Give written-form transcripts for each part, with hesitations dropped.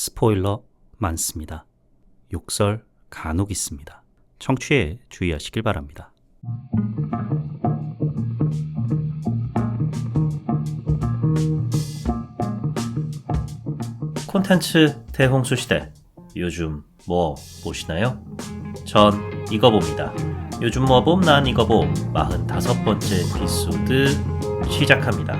스포일러 많습니다. 욕설 간혹 있습니다. 청취에 주의하시길 바랍니다. 콘텐츠 대홍수 시대. 요즘 뭐 보시나요? 전 이거 봅니다. 요즘 뭐 봄 난 이거 봄 45번째 에피소드 시작합니다.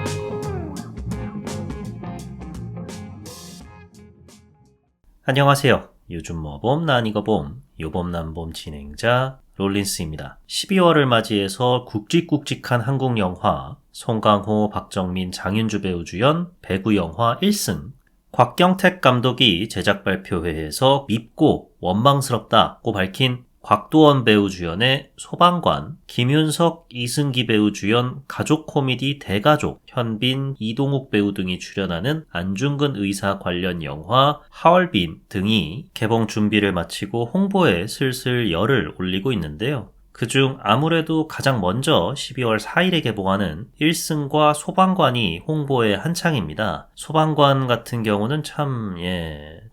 안녕하세요. 요즘 뭐 봄 난 이거 봄 요봄 난 봄 진행자 롤린스입니다. 12월을 맞이해서 굵직굵직한 한국 영화 송강호, 박정민, 장윤주 배우 주연 배구 영화 1승, 곽경택 감독이 제작 발표회에서 밉고 원망스럽다고 밝힌 곽도원 배우 주연의 소방관, 김윤석, 이승기 배우 주연 가족 코미디 대가족, 현빈, 이동욱 배우 등이 출연하는 안중근 의사 관련 영화 하얼빈 등이 개봉 준비를 마치고 홍보에 슬슬 열을 올리고 있는데요. 그중 아무래도 가장 먼저 12월 4일에 개봉하는 1승과 소방관이 홍보에 한창입니다. 소방관 같은 경우는 참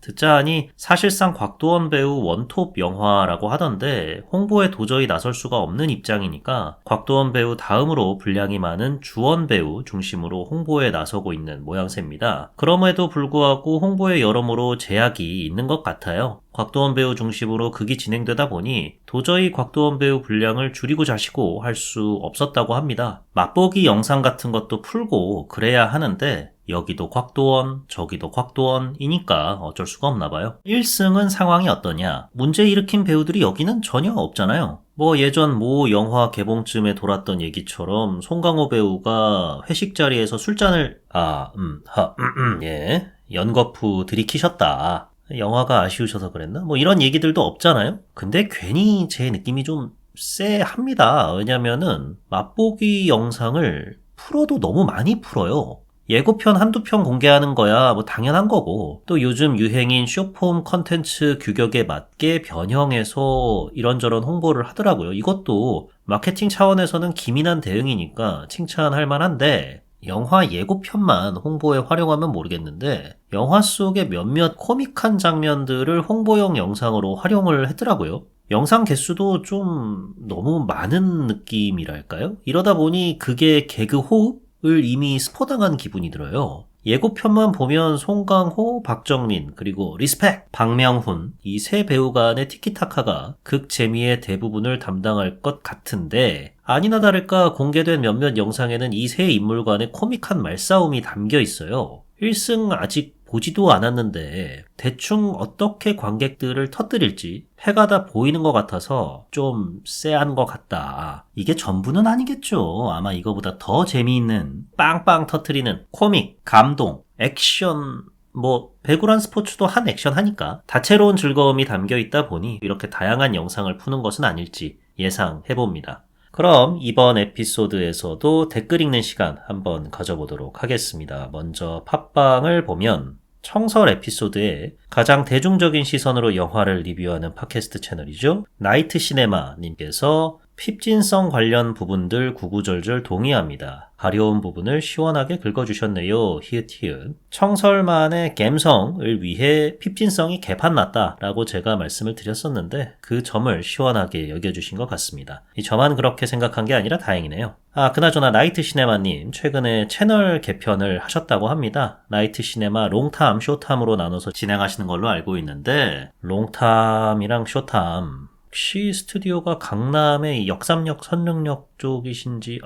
듣자 하니 사실상 곽도원 배우 원톱 영화라고 하던데 홍보에 도저히 나설 수가 없는 입장이니까 곽도원 배우 다음으로 분량이 많은 주원 배우 중심으로 홍보에 나서고 있는 모양새입니다. 그럼에도 불구하고 홍보에 여러모로 제약이 있는 것 같아요. 곽도원 배우 중심으로 극이 진행되다 보니 도저히 곽도원 배우 분량을 줄이고 자시고 할 수 없었다고 합니다. 맛보기 영상 같은 것도 풀고 그래야 하는데 여기도 곽도원, 저기도 곽도원이니까 어쩔 수가 없나 봐요. 1승은 상황이 어떠냐? 문제 일으킨 배우들이 여기는 전혀 없잖아요. 뭐 예전 모 영화 개봉쯤에 돌았던 얘기처럼 송강호 배우가 회식 자리에서 술잔을 연거푸 들이키셨다. 영화가 아쉬우셔서 그랬나? 뭐 이런 얘기들도 없잖아요? 근데 괜히 제 느낌이 좀 쎄합니다. 왜냐면은 맛보기 영상을 풀어도 너무 많이 풀어요. 예고편 한두 편 공개하는 거야 뭐 당연한 거고, 또 요즘 유행인 숏폼 컨텐츠 규격에 맞게 변형해서 이런저런 홍보를 하더라고요. 이것도 마케팅 차원에서는 기민한 대응이니까 칭찬할 만한데, 영화 예고편만 홍보에 활용하면 모르겠는데 영화 속의 몇몇 코믹한 장면들을 홍보용 영상으로 활용을 했더라고요. 영상 개수도 좀 너무 많은 느낌이랄까요? 이러다 보니 그게 개그 호흡을 이미 스포당한 기분이 들어요. 예고편만 보면 송강호, 박정민, 그리고 리스펙, 박명훈 이 세 배우 간의 티키타카가 극 재미의 대부분을 담당할 것 같은데, 아니나 다를까 공개된 몇몇 영상에는 이 세 인물 간의 코믹한 말싸움이 담겨 있어요. 1승 아직 보지도 않았는데 대충 어떻게 관객들을 터뜨릴지 해가 다 보이는 것 같아서 좀 쎄한 것 같다. 이게 전부는 아니겠죠. 아마 이거보다 더 재미있는 빵빵 터뜨리는 코믹, 감동, 액션, 배구란 스포츠도 한 액션 하니까 다채로운 즐거움이 담겨 있다 보니 이렇게 다양한 영상을 푸는 것은 아닐지 예상해봅니다. 그럼 이번 에피소드에서도 댓글 읽는 시간 한번 가져보도록 하겠습니다. 먼저 팟빵을 보면 청설 에피소드에 가장 대중적인 시선으로 영화를 리뷰하는 팟캐스트 채널이죠. 나이트 시네마 님께서 핍진성 관련 부분들 구구절절 동의합니다. 가려운 부분을 시원하게 긁어주셨네요. 히읗히읗. 청설만의 갬성을 위해 핍진성이 개판났다라고 제가 말씀을 드렸었는데 그 점을 시원하게 여겨주신 것 같습니다. 저만 그렇게 생각한 게 아니라 다행이네요. 그나저나 나이트 시네마님 최근에 채널 개편을 하셨다고 합니다. 나이트 시네마 롱탐, 쇼탐으로 나눠서 진행하시는 걸로 알고 있는데, 롱탐이랑 쇼탐 혹시 스튜디오가 강남의 역삼역 선릉역 쪽이신지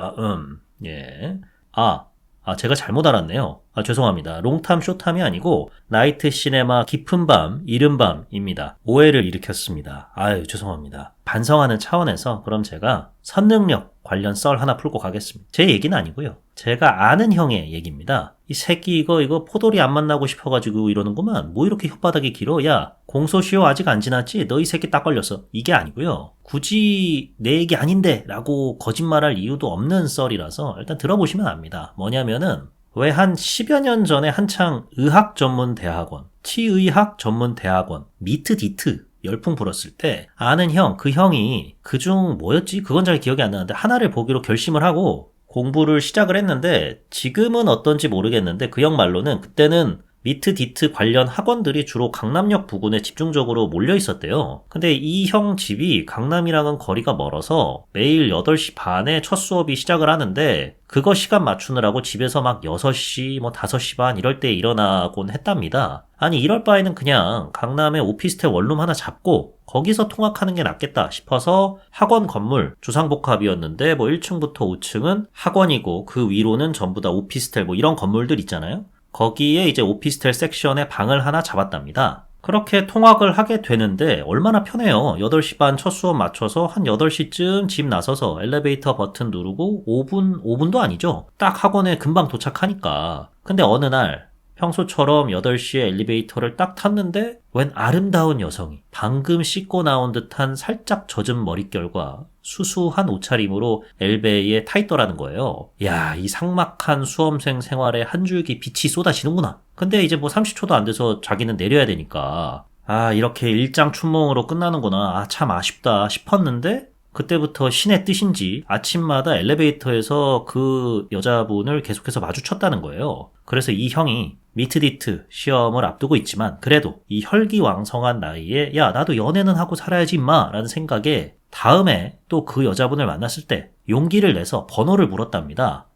제가 잘못 알았네요. 죄송합니다. 롱탐 쇼탐이 아니고 나이트 시네마 깊은 밤 이른 밤입니다. 오해를 일으켰습니다. 죄송합니다. 반성하는 차원에서 그럼 제가 선릉역 관련 썰 하나 풀고 가겠습니다. 제 얘기는 아니고요. 제가 아는 형의 얘기입니다. 이 새끼 이거 포돌이 안 만나고 싶어가지고 이러는구만. 뭐 이렇게 혓바닥이 길어? 야, 공소시효 아직 안 지났지? 너 이 새끼 딱 걸렸어. 이게 아니고요. 굳이 내 얘기 아닌데 라고 거짓말할 이유도 없는 썰이라서 일단 들어보시면 압니다. 뭐냐면은 왜 한 10여 년 전에 한창 의학 전문 대학원, 치의학 전문 대학원, 미트 디트 열풍 불었을 때 아는 형, 그 형이 그중 뭐였지? 그건 잘 기억이 안 나는데 하나를 보기로 결심을 하고 공부를 시작을 했는데 지금은 어떤지 모르겠는데 그 형 말로는 그때는 미트 디트 관련 학원들이 주로 강남역 부근에 집중적으로 몰려 있었대요. 근데 이 형 집이 강남이랑은 거리가 멀어서 매일 8시 반에 첫 수업이 시작을 하는데 그거 시간 맞추느라고 집에서 막 6시, 5시 반 이럴 때 일어나곤 했답니다. 아니 이럴 바에는 그냥 강남에 오피스텔 원룸 하나 잡고 거기서 통학하는 게 낫겠다 싶어서 학원 건물 주상복합이었는데 1층부터 5층은 학원이고 그 위로는 전부 다 오피스텔 이런 건물들 있잖아요. 거기에 이제 오피스텔 섹션에 방을 하나 잡았답니다. 그렇게 통학을 하게 되는데 얼마나 편해요. 8시 반 첫 수업 맞춰서 한 8시쯤 집 나서서 엘리베이터 버튼 누르고 5분도 아니죠. 딱 학원에 금방 도착하니까. 근데 어느 날 평소처럼 8시에 엘리베이터를 딱 탔는데 웬 아름다운 여성이 방금 씻고 나온 듯한 살짝 젖은 머릿결과 수수한 옷차림으로 엘베이에 타 있더라는 거예요. 야, 이 삭막한 수험생 생활에 한 줄기 빛이 쏟아지는구나. 근데 이제 30초도 안 돼서 자기는 내려야 되니까 이렇게 일장춘몽으로 끝나는구나. 참 아쉽다 싶었는데 그때부터 신의 뜻인지 아침마다 엘리베이터에서 그 여자분을 계속해서 마주쳤다는 거예요. 그래서 이 형이 미트디트 시험을 앞두고 있지만 그래도 이 혈기왕성한 나이에 야 나도 연애는 하고 살아야지 임마 라는 생각에 다음에 또 그 여자분을 만났을 때 용기를 내서 번호를 물었답니다.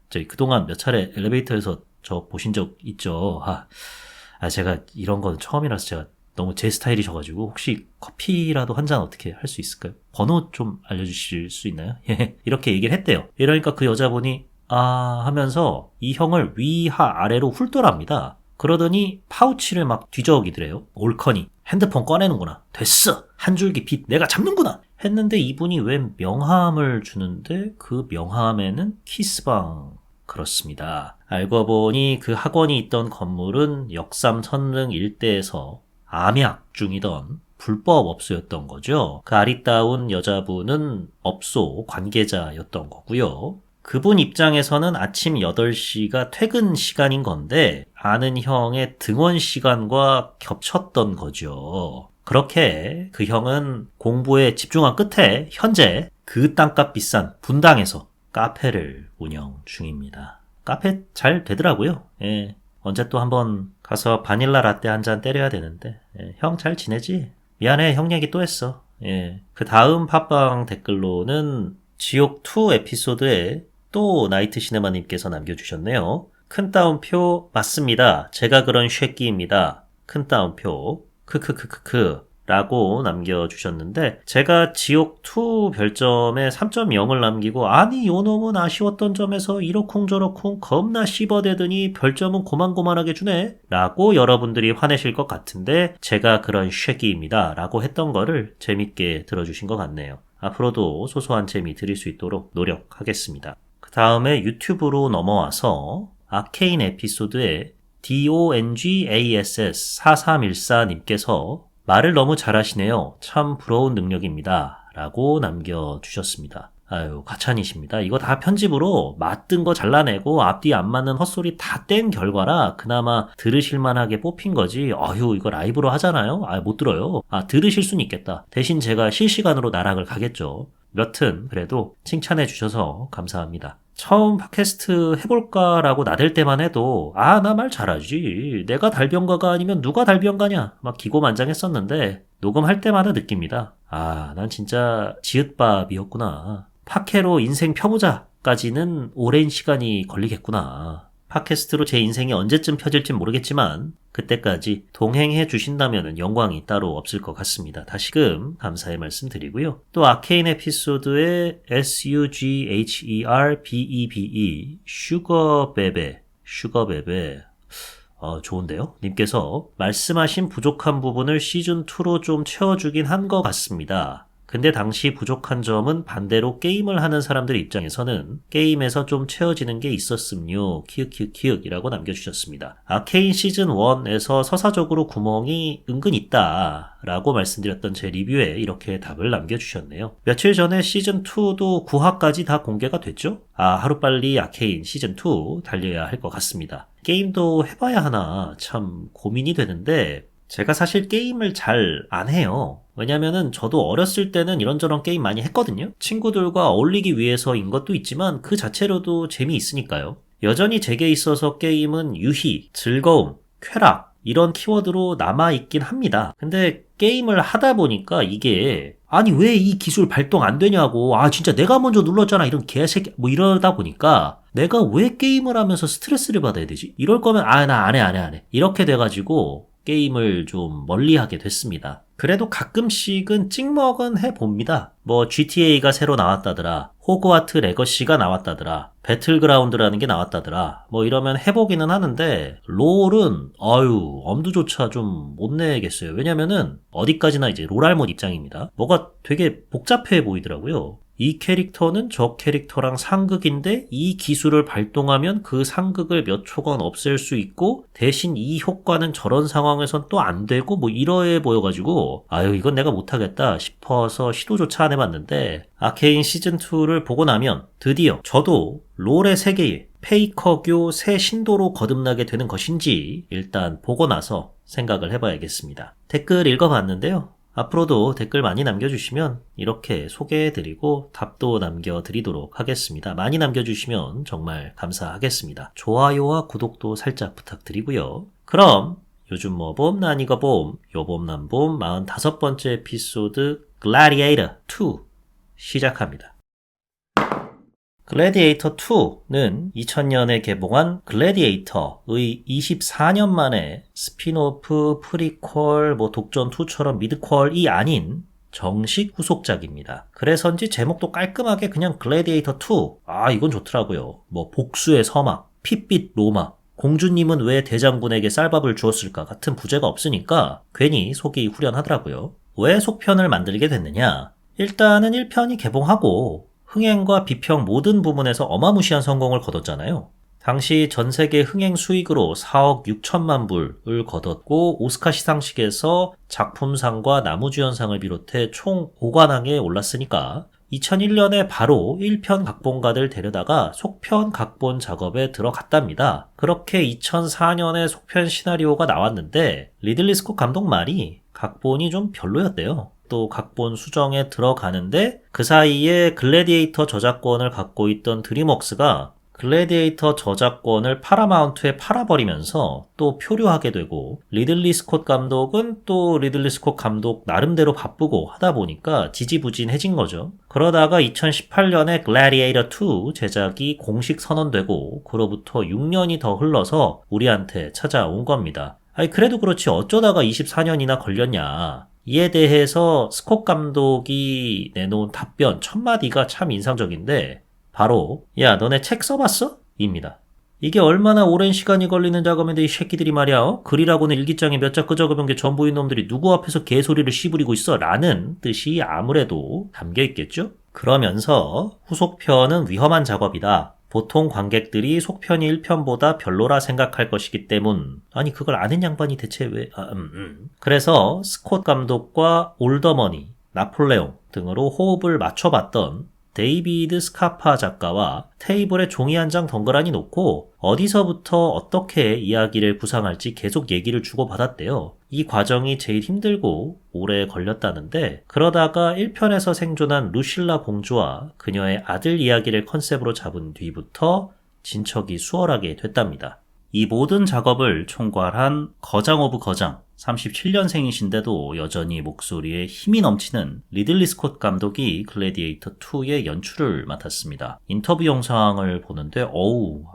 저희 그동안 몇 차례 엘리베이터에서 저 보신 적 있죠? 제가 이런 건 처음이라서 제가 너무 제 스타일이셔가지고 혹시 커피라도 한 잔 어떻게 할 수 있을까요? 번호 좀 알려주실 수 있나요? 이렇게 얘기를 했대요. 이러니까 그 여자분이 하면서 이 형을 위하 아래로 훑더랍니다. 그러더니 파우치를 막 뒤적이더래요. 올커니 핸드폰 꺼내는구나. 됐어. 한 줄기 빛 내가 잡는구나. 했는데 이분이 웬 명함을 주는데 그 명함에는 키스방. 그렇습니다. 알고 보니 그 학원이 있던 건물은 역삼 선릉 일대에서 암약 중이던 불법 업소였던 거죠. 그 아리따운 여자분은 업소 관계자였던 거고요. 그분 입장에서는 아침 8시가 퇴근 시간인 건데 아는 형의 등원 시간과 겹쳤던 거죠. 그렇게 그 형은 공부에 집중한 끝에 현재 그 땅값 비싼 분당에서 카페를 운영 중입니다. 카페 잘 되더라고요. 예. 언제 또 한번 가서 바닐라 라떼 한 잔 때려야 되는데 형 잘 지내지? 미안해 형 얘기 또 했어. 그 다음 팟빵 댓글로는 지옥2 에피소드에 또 나이트 시네마님께서 남겨주셨네요. 큰 따옴표 맞습니다. 제가 그런 쉐끼입니다. 큰 따옴표 크크크크크 라고 남겨주셨는데 제가 지옥2 별점에 3.0을 남기고 아니 요놈은 아쉬웠던 점에서 이러쿵저러쿵 겁나 씹어대더니 별점은 고만고만하게 주네 라고 여러분들이 화내실 것 같은데 제가 그런 쉐끼입니다 라고 했던 거를 재밌게 들어주신 것 같네요. 앞으로도 소소한 재미 드릴 수 있도록 노력하겠습니다. 그 다음에 유튜브로 넘어와서 아케인 에피소드에 DONGASS4314님께서 말을 너무 잘하시네요. 참 부러운 능력입니다. 라고 남겨주셨습니다. 아유, 가찬이십니다. 이거 다 편집으로 맞든 거 잘라내고 앞뒤 안 맞는 헛소리 다 뗀 결과라 그나마 들으실만하게 뽑힌 거지. 이거 라이브로 하잖아요? 못 들어요. 들으실 수는 있겠다. 대신 제가 실시간으로 나락을 가겠죠. 여튼 그래도 칭찬해 주셔서 감사합니다. 처음 팟캐스트 해볼까라고 나댈 때만 해도 나 말 잘하지. 내가 달변가가 아니면 누가 달변가냐 막 기고만장했었는데 녹음할 때마다 느낍니다. 난 진짜 지읒밥이었구나. 팟캐로 인생 펴보자까지는 오랜 시간이 걸리겠구나. 팟캐스트로 제 인생이 언제쯤 펴질진 모르겠지만 그때까지 동행해 주신다면 영광이 따로 없을 것 같습니다. 다시금 감사의 말씀 드리고요. 또 아케인 에피소드의 SUGHERBEBE 슈거베베 좋은데요? 님께서 말씀하신 부족한 부분을 시즌2로 좀 채워주긴 한 것 같습니다. 근데 당시 부족한 점은 반대로 게임을 하는 사람들 입장에서는 게임에서 좀 채워지는 게 있었음요. 키읔키읔키읔이라고 남겨주셨습니다. 아케인 시즌1에서 서사적으로 구멍이 은근 있다 라고 말씀드렸던 제 리뷰에 이렇게 답을 남겨주셨네요. 며칠 전에 시즌2도 9화까지 다 공개가 됐죠? 하루빨리 아케인 시즌2 달려야 할 것 같습니다. 게임도 해봐야 하나 참 고민이 되는데 제가 사실 게임을 잘 안 해요. 왜냐면은 저도 어렸을 때는 이런저런 게임 많이 했거든요. 친구들과 어울리기 위해서인 것도 있지만 그 자체로도 재미있으니까요. 여전히 제게 있어서 게임은 유희, 즐거움, 쾌락 이런 키워드로 남아있긴 합니다. 근데 게임을 하다 보니까 이게 아니 왜 이 기술 발동 안 되냐고 진짜 내가 먼저 눌렀잖아 이런 개새끼 뭐 이러다 보니까 내가 왜 게임을 하면서 스트레스를 받아야 되지? 이럴 거면 나 안 해 이렇게 돼가지고 게임을 좀 멀리하게 됐습니다. 그래도 가끔씩은 찍먹은 해봅니다. 뭐 GTA가 새로 나왔다더라, 호그와트 레거시가 나왔다더라, 배틀그라운드라는 게 나왔다더라, 뭐 이러면 해보기는 하는데 롤은 엄두조차 좀 못 내겠어요. 왜냐면은 어디까지나 이제 롤알못 입장입니다. 뭐가 되게 복잡해 보이더라고요. 이 캐릭터는 저 캐릭터랑 상극인데 이 기술을 발동하면 그 상극을 몇 초간 없앨 수 있고 대신 이 효과는 저런 상황에선 또 안 되고 뭐 이러해 보여가지고 이건 내가 못하겠다 싶어서 시도조차 안 해봤는데 아케인 시즌2를 보고 나면 드디어 저도 롤의 세계에 페이커교 새 신도로 거듭나게 되는 것인지 일단 보고 나서 생각을 해봐야겠습니다. 댓글 읽어봤는데요. 앞으로도 댓글 많이 남겨주시면 이렇게 소개해드리고 답도 남겨드리도록 하겠습니다. 많이 남겨주시면 정말 감사하겠습니다. 좋아요와 구독도 살짝 부탁드리고요. 그럼 요즘 뭐봄 난 이거 봄 요봄 난봄 45번째 에피소드 글래디에이터 2 시작합니다. 글래디에이터 2는 2000년에 개봉한 글래디에이터의 24년 만에 스핀오프, 프리퀄, 독전 2처럼 미드퀄이 아닌 정식 후속작입니다. 그래서인지 제목도 깔끔하게 그냥 글래디에이터 2. 이건 좋더라고요. 복수의 서막, 핏빛 로마, 공주님은 왜 대장군에게 쌀밥을 주었을까 같은 부제가 없으니까 괜히 속이 후련하더라고요. 왜 속편을 만들게 됐느냐? 일단은 1편이 개봉하고 흥행과 비평 모든 부문에서 어마무시한 성공을 거뒀잖아요. 당시 전 세계 흥행 수익으로 4억 6천만 불을 거뒀고 오스카 시상식에서 작품상과 나무주연상을 비롯해 총 5관왕에 올랐으니까 2001년에 바로 1편 각본가들 데려다가 속편 각본 작업에 들어갔답니다. 그렇게 2004년에 속편 시나리오가 나왔는데 리들리 스콧 감독 말이 각본이 좀 별로였대요. 또 각본 수정에 들어가는데 그 사이에 글래디에이터 저작권을 갖고 있던 드림웍스가 글래디에이터 저작권을 파라마운트에 팔아버리면서 또 표류하게 되고 리들리 스콧 감독은 또 리들리 스콧 감독 나름대로 바쁘고 하다 보니까 지지부진해진 거죠. 그러다가 2018년에 글래디에이터 2 제작이 공식 선언되고 그로부터 6년이 더 흘러서 우리한테 찾아온 겁니다. 그래도 그렇지 어쩌다가 24년이나 걸렸냐. 이에 대해서 스콧 감독이 내놓은 답변 첫마디가 참 인상적인데 바로 야 너네 책 써봤어? 입니다. 이게 얼마나 오랜 시간이 걸리는 작업인데 이 새끼들이 말이야 글이라고는 일기장에 몇 자 끄적어본 게 전부인 놈들이 누구 앞에서 개소리를 씨부리고 있어 라는 뜻이 아무래도 담겨있겠죠? 그러면서 후속편은 위험한 작업이다. 보통 관객들이 속편이 1편보다 별로라 생각할 것이기 때문 그걸 아는 양반이 대체 왜 그래서 스콧 감독과 올더머니, 나폴레옹 등으로 호흡을 맞춰봤던 데이비드 스카파 작가와 테이블에 종이 한 장 덩그라니 놓고 어디서부터 어떻게 이야기를 구상할지 계속 얘기를 주고받았대요. 이 과정이 제일 힘들고 오래 걸렸다는데 그러다가 1편에서 생존한 루실라 공주와 그녀의 아들 이야기를 컨셉으로 잡은 뒤부터 진척이 수월하게 됐답니다. 이 모든 작업을 총괄한 거장 오브 거장 37년생이신데도 여전히 목소리에 힘이 넘치는 리들리 스콧 감독이 글래디에이터 2의 연출을 맡았습니다. 인터뷰 영상을 보는데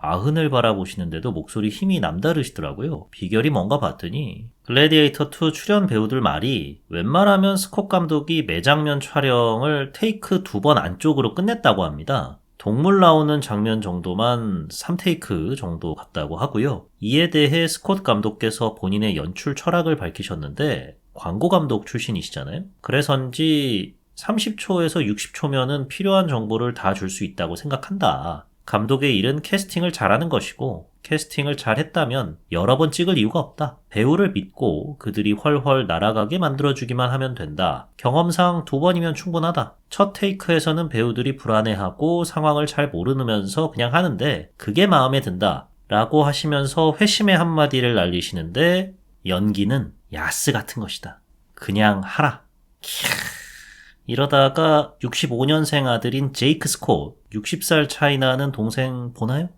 아흔을 바라보시는데도 목소리 힘이 남다르시더라고요. 비결이 뭔가 봤더니 글래디에이터 2 출연 배우들 말이 웬만하면 스콧 감독이 매장면 촬영을 테이크 2번 안쪽으로 끝냈다고 합니다. 동물 나오는 장면 정도만 3테이크 정도 같다고 하고요. 이에 대해 스콧 감독께서 본인의 연출 철학을 밝히셨는데 광고 감독 출신이시잖아요. 그래서인지 30초에서 60초면은 필요한 정보를 다 줄 수 있다고 생각한다. 감독의 일은 캐스팅을 잘하는 것이고 캐스팅을 잘했다면 여러 번 찍을 이유가 없다. 배우를 믿고 그들이 훨훨 날아가게 만들어주기만 하면 된다. 경험상 2번이면 충분하다. 첫 테이크에서는 배우들이 불안해하고 상황을 잘 모르면서 그냥 하는데 그게 마음에 든다. 라고 하시면서 회심의 한마디를 날리시는데 연기는 야스 같은 것이다. 그냥 하라. 이러다가 65년생 아들인 제이크 스콧, 60살 차이 나는 동생 보나요?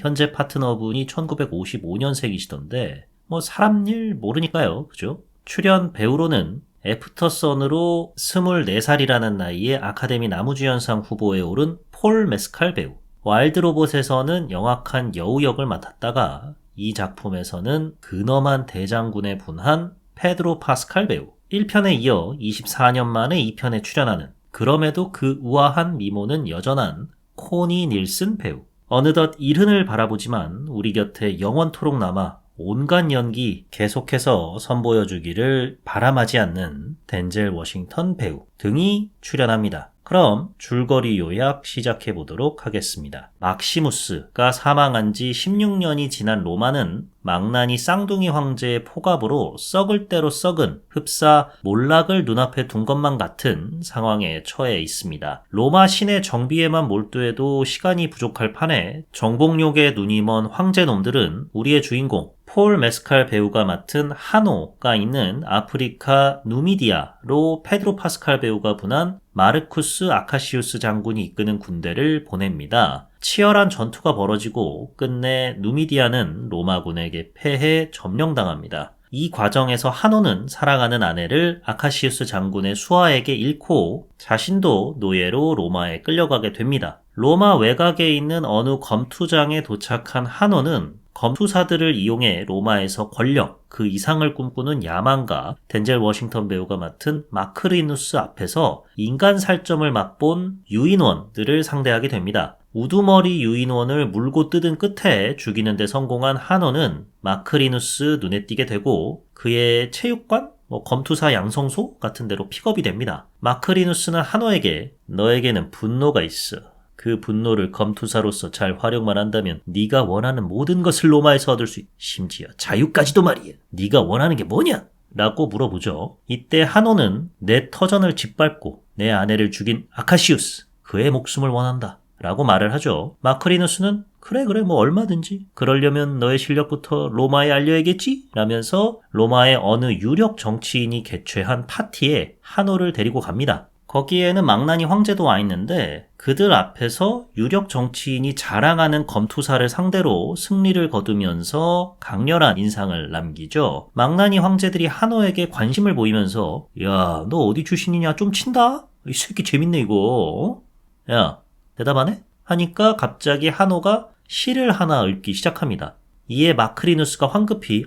현재 파트너분이 1955년생이시던데 뭐 사람 일 모르니까요. 그죠? 출연 배우로는 애프터선으로 24살이라는 나이에 아카데미 나무주연상 후보에 오른 폴 메스칼 배우, 와일드로봇에서는 영악한 여우 역을 맡았다가 이 작품에서는 근엄한 대장군에 분한 페드로 파스칼 배우, 1편에 이어 24년 만에 2편에 출연하는, 그럼에도 그 우아한 미모는 여전한 코니 닐슨 배우. 어느덧 일흔을 바라보지만 우리 곁에 영원토록 남아 온갖 연기 계속해서 선보여주기를 바람하지 않는 덴젤 워싱턴 배우 등이 출연합니다. 그럼 줄거리 요약 시작해 보도록 하겠습니다. 막시무스가 사망한 지 16년이 지난 로마는 망나니 쌍둥이 황제의 포갑으로 썩을 대로 썩은 흡사 몰락을 눈앞에 둔 것만 같은 상황에 처해 있습니다. 로마 시내 정비에만 몰두해도 시간이 부족할 판에 정복욕에 눈이 먼 황제놈들은 우리의 주인공 폴 메스칼 배우가 맡은 하노가 있는 아프리카 누미디아로 페드로 파스칼 배우가 분한 마르쿠스 아카시우스 장군이 이끄는 군대를 보냅니다. 치열한 전투가 벌어지고 끝내 누미디아는 로마군에게 패해 점령당합니다. 이 과정에서 하노는 사랑하는 아내를 아카시우스 장군의 수하에게 잃고 자신도 노예로 로마에 끌려가게 됩니다. 로마 외곽에 있는 어느 검투장에 도착한 하노는 검투사들을 이용해 로마에서 권력, 그 이상을 꿈꾸는 야망가 덴젤 워싱턴 배우가 맡은 마크리누스 앞에서 인간 살점을 맛본 유인원들을 상대하게 됩니다. 우두머리 유인원을 물고 뜯은 끝에 죽이는 데 성공한 하노는 마크리누스 눈에 띄게 되고 그의 체육관? 검투사 양성소 같은 데로 픽업이 됩니다. 마크리누스는 하노에게 너에게는 분노가 있어. 그 분노를 검투사로서 잘 활용만 한다면 네가 원하는 모든 것을 로마에서 얻을 수 있... 심지어 자유까지도 말이야. 네가 원하는 게 뭐냐? 라고 물어보죠. 이때 하노는 내 터전을 짓밟고 내 아내를 죽인 아카시우스, 그의 목숨을 원한다. 라고 말을 하죠. 마크리누스는 그래 뭐 얼마든지. 그러려면 너의 실력부터 로마에 알려야겠지? 라면서 로마의 어느 유력 정치인이 개최한 파티에 하노를 데리고 갑니다. 거기에는 망나니 황제도 와 있는데 그들 앞에서 유력 정치인이 자랑하는 검투사를 상대로 승리를 거두면서 강렬한 인상을 남기죠. 망나니 황제들이 하노에게 관심을 보이면서 야, 너 어디 출신이냐? 좀 친다? 이 새끼 재밌네 이거. 야, 대답 안 해? 하니까 갑자기 하노가 시를 하나 읊기 시작합니다. 이에 마크리누스가 황급히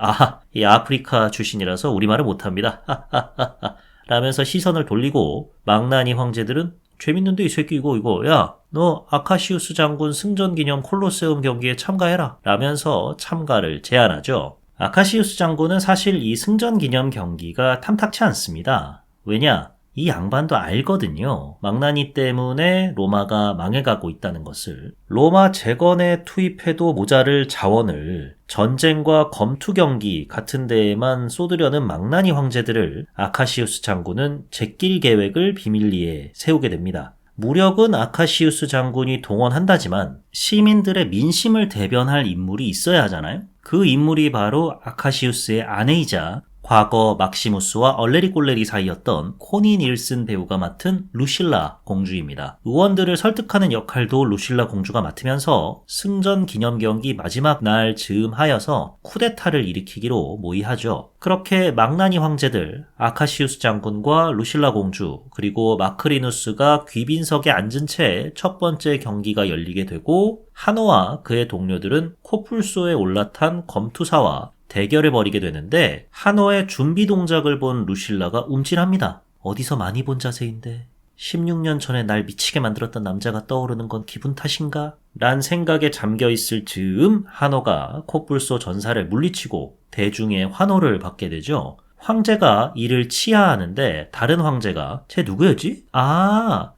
이 아프리카 출신이라서 우리말을 못합니다. 라면서 시선을 돌리고 망나니 황제들은 재밌는데 이 새끼 이거 야, 너 아카시우스 장군 승전 기념 콜로세움 경기에 참가해라 라면서 참가를 제안하죠. 아카시우스 장군은 사실 이 승전 기념 경기가 탐탁치 않습니다. 왜냐? 이 양반도 알거든요. 망나니 때문에 로마가 망해가고 있다는 것을. 로마 재건에 투입해도 모자를 자원을 전쟁과 검투 경기 같은 데에만 쏟으려는 망나니 황제들을 아카시우스 장군은 제낄 계획을 비밀리에 세우게 됩니다. 무력은 아카시우스 장군이 동원한다지만 시민들의 민심을 대변할 인물이 있어야 하잖아요. 그 인물이 바로 아카시우스의 아내이자 과거 막시무스와 얼레리꼴레리 사이였던 코니 닐슨 배우가 맡은 루실라 공주입니다. 의원들을 설득하는 역할도 루실라 공주가 맡으면서 승전 기념 경기 마지막 날 즈음하여서 쿠데타를 일으키기로 모의하죠. 그렇게 망나니 황제들, 아카시우스 장군과 루실라 공주, 그리고 마크리누스가 귀빈석에 앉은 채 첫 번째 경기가 열리게 되고 하노와 그의 동료들은 코뿔소에 올라탄 검투사와 대결을 벌이게 되는데 하노의 준비 동작을 본 루실라가 움찔합니다. 어디서 많이 본 자세인데 16년 전에 날 미치게 만들었던 남자가 떠오르는 건 기분 탓인가? 란 생각에 잠겨있을 즈음 하노가 코뿔소 전사를 물리치고 대중의 환호를 받게 되죠. 황제가 이를 치하하는데 다른 황제가 쟤 누구였지?